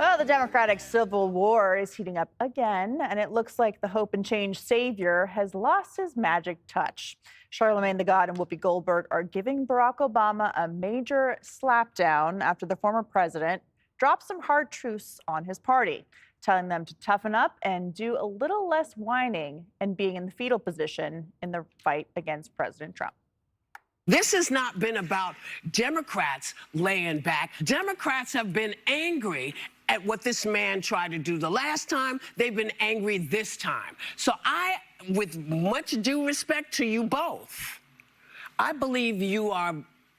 Well, the Democratic Civil War is heating up again, and it looks like the hope and change savior has lost his magic touch. Charlemagne the God and Whoopi Goldberg are giving Barack Obama a major slapdown after the former president dropped some hard truths on his party, telling them to toughen up and do a little less whining and being in the fetal position in the fight against President Trump. This has not been about Democrats laying back. Democrats have been angry at what this man tried to do the last time. They've been angry this time. So with much due respect to you both, I believe you are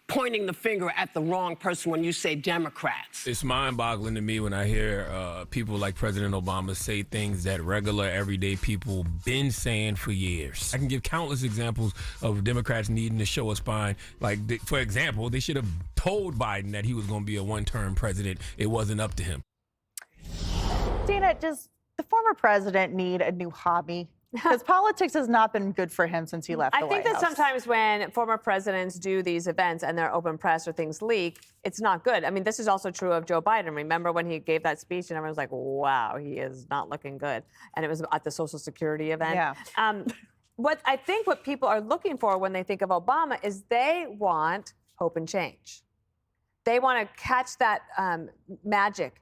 pointing the finger at the wrong person when you say Democrats. It's mind-boggling to me when I hear people like President Obama say things that regular, everyday people been saying for years. I can give countless examples of Democrats needing to show a spine. Like, for example, they should have told Biden that he was going to be a one-term president. It wasn't up to him. Dana, does the former president need a new hobby? Because politics has not been good for him since he left the White I think House. that sometimes when former presidents do these events and they're open press or things leak, it's not good. I mean, this is also true of Joe Biden. Remember when he gave that speech and everyone was like, wow, he is not looking good. And it was at the Social Security event. Yeah. What people are looking for when they think of Obama is they want hope and change. They want to catch that magic.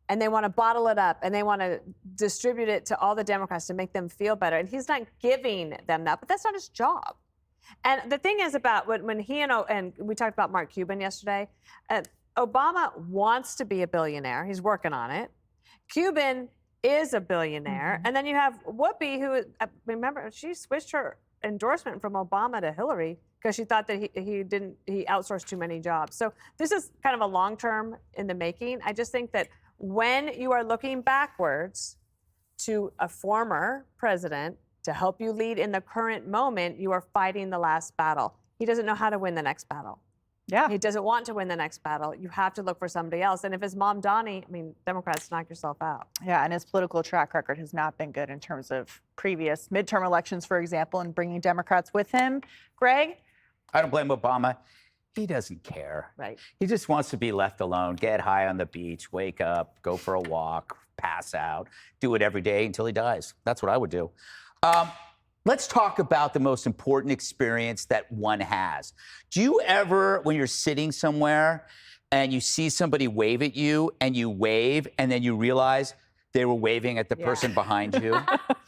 And they want to bottle it up and they want to distribute it to all the Democrats to make them feel better. And he's not giving them that, but that's not his job. And the thing is about when he and we talked about Mark Cuban yesterday, Obama wants to be a billionaire. He's working on it. Cuban is a billionaire. Mm-hmm. And then you have Whoopi, who, remember, she switched her endorsement from Obama to Hillary because she thought that he outsourced too many jobs. So this is kind of a long term in the making. I just think that when you are looking backwards to a former president to help you lead in the current moment, you are fighting the last battle. He doesn't know how to win the next battle. Yeah. He doesn't want to win the next battle. You have to look for somebody else. And if it's Mom Donnie, I mean, Democrats, knock yourself out. Yeah, and his political track record has not been good in terms of previous midterm elections, for example, and bringing Democrats with him. Greg? I don't blame Obama. He doesn't care. Right. He just wants to be left alone, get high on the beach, wake up, go for a walk, pass out, do it every day until he dies. That's what I would do. Let's talk about the most important experience that one has. Do you ever, when you're sitting somewhere and you see somebody wave at you and you wave and then you realize they were waving at the person behind you?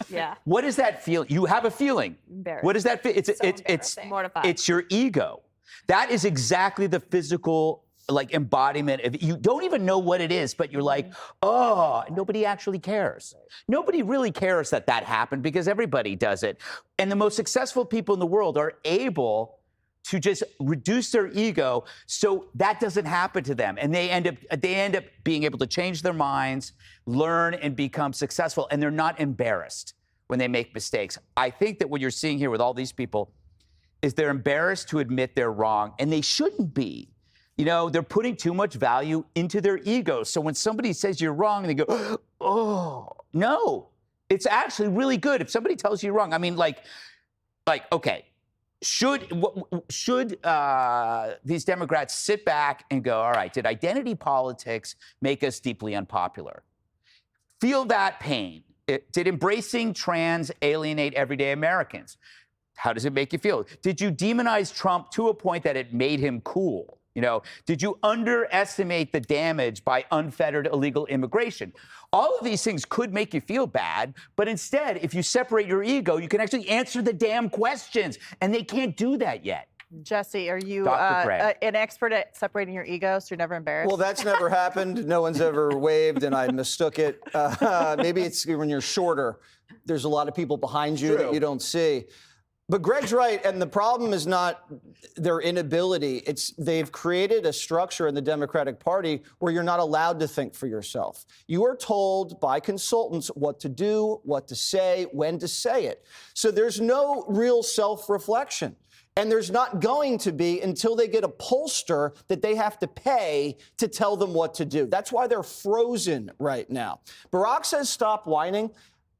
Yeah. What does that feel? You have a feeling. Embarrassing. What does that feel? It's mortifying. It's your ego. That is exactly the physical embodiment of it. You don't even know what it is, but you're like, oh, nobody actually cares. Nobody really cares that happened because everybody does it. And the most successful people in the world are able to just reduce their ego so that doesn't happen to them. And they end up being able to change their minds, learn, and become successful. And they're not embarrassed when they make mistakes. I think that what you're seeing here with all these people is they're embarrassed to admit they're wrong, and they shouldn't be. You know, they're putting too much value into their ego. So when somebody says you're wrong, they go, oh, no. It's actually really good if somebody tells you you're wrong. I mean, okay, should these Democrats sit back and go, all right, did identity politics make us deeply unpopular? Feel that pain. Did embracing trans alienate everyday Americans? How does it make you feel? Did you demonize Trump to a point that it made him cool? You know, did you underestimate the damage by unfettered illegal immigration? All of these things could make you feel bad, but instead, if you separate your ego, you can actually answer the damn questions, and they can't do that yet. Jesse, are you Dr. an expert at separating your ego so you're never embarrassed? Well, that's never happened. No one's ever waved, and I mistook it. Maybe it's when you're shorter. There's a lot of people behind you that you don't see. But Greg's right, and the problem is not their inability. It's they've created a structure in the Democratic Party where you're not allowed to think for yourself. You are told by consultants what to do, what to say, when to say it. So there's no real self-reflection. And there's not going to be until they get a pollster that they have to pay to tell them what to do. That's why they're frozen right now. Barack says stop whining.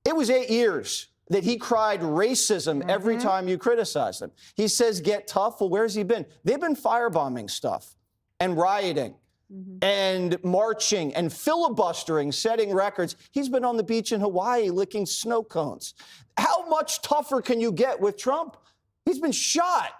It was 8 years that he cried racism every time you criticized him. He says get tough. Well, where's he been? They've been firebombing stuff and rioting. and marching and filibustering, setting records. He's been on the beach in Hawaii licking snow cones. How much tougher can you get with Trump? He's been shot.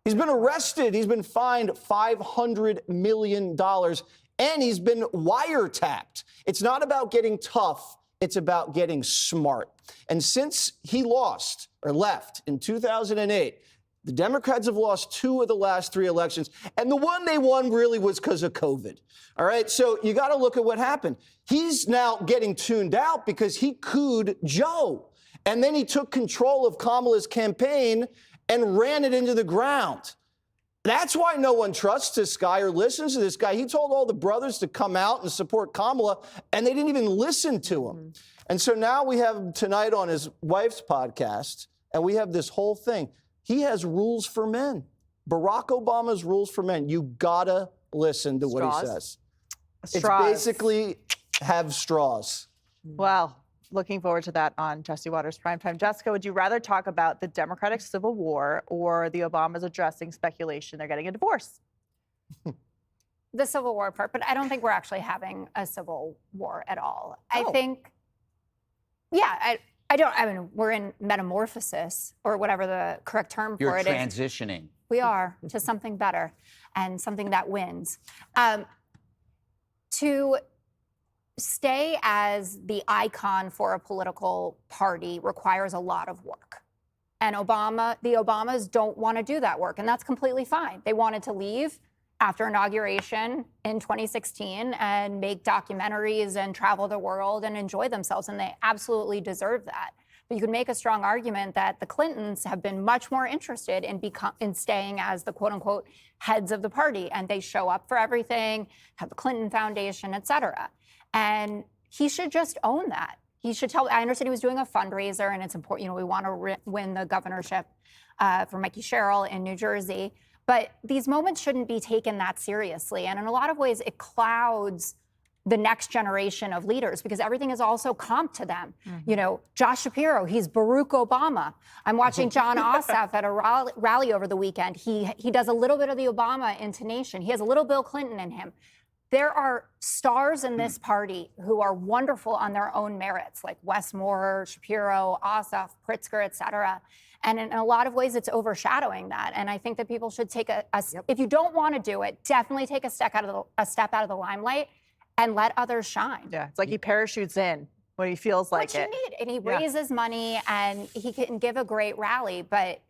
He's been arrested. He's been fined $500 million, and he's been wiretapped. It's not about getting tough. It's about getting smart. And since he lost or left in 2008, the Democrats have lost 2 of the last 3 elections, and the one they won really was because of COVID. All right, so you got to look at what happened. He's now getting tuned out because he cooed Joe, and then he took control of Kamala's campaign and ran it into the ground. That's why no one trusts this guy or listens to this guy. He told all the brothers to come out and support Kamala, and they didn't even listen to him. And so now we have him tonight on his wife's podcast, and we have this whole thing. He has rules for men. Barack Obama's rules for men. You gotta listen to what he says. Straws. It's basically have straws. Well, looking forward to that on Jesse Waters Primetime. Jessica, would you rather talk about the Democratic Civil War or the Obamas addressing speculation they're getting a divorce? The Civil War part, but I don't think we're actually having a civil war at all. I Oh. think, yeah, I mean, we're in metamorphosis or whatever the correct term You're for it is. transitioning. We are to something better and something that wins. To stay as the icon for a political party requires a lot of work. And the Obamas don't want to do that work, and that's completely fine. They wanted to leave after inauguration in 2016 and make documentaries and travel the world and enjoy themselves, and they absolutely deserve that. But you could make a strong argument that the Clintons have been much more interested in staying as the quote-unquote heads of the party, and they show up for everything, have the Clinton Foundation, et cetera. And he should just own that. He should tell, I understand he was doing a fundraiser, and it's important, we want to win the governorship for Mikey Sherrill in New Jersey. But these moments shouldn't be taken that seriously. And in a lot of ways, it clouds the next generation of leaders because everything is also comped to them. Josh Shapiro, he's Barack Obama. I'm watching John Ossoff at a rally over the weekend. He does a little bit of the Obama intonation. He has a little Bill Clinton in him. There are stars in this party who are wonderful on their own merits, like Wes Moore, Shapiro, Ossoff, Pritzker, et cetera. And in a lot of ways, it's overshadowing that. And I think that people should take if you don't want to do it, definitely take a step out of the limelight and let others shine. Yeah, it's like he parachutes in when he feels like What it. you need. And he raises money and he can give a great rally, but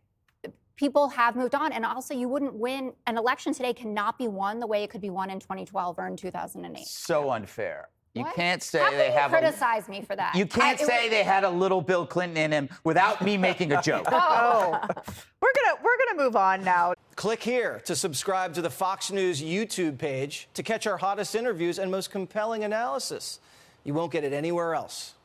people have moved on. And also, you wouldn't win. An election today cannot be won the way it could be won in 2012 or in 2008. So unfair. You What? can't say How they can you have criticize me for that? You can't say they had a little Bill Clinton in him without me making a joke. Oh, we're gonna move on now. Click here to subscribe to the Fox News YouTube page to catch our hottest interviews and most compelling analysis. You won't get it anywhere else.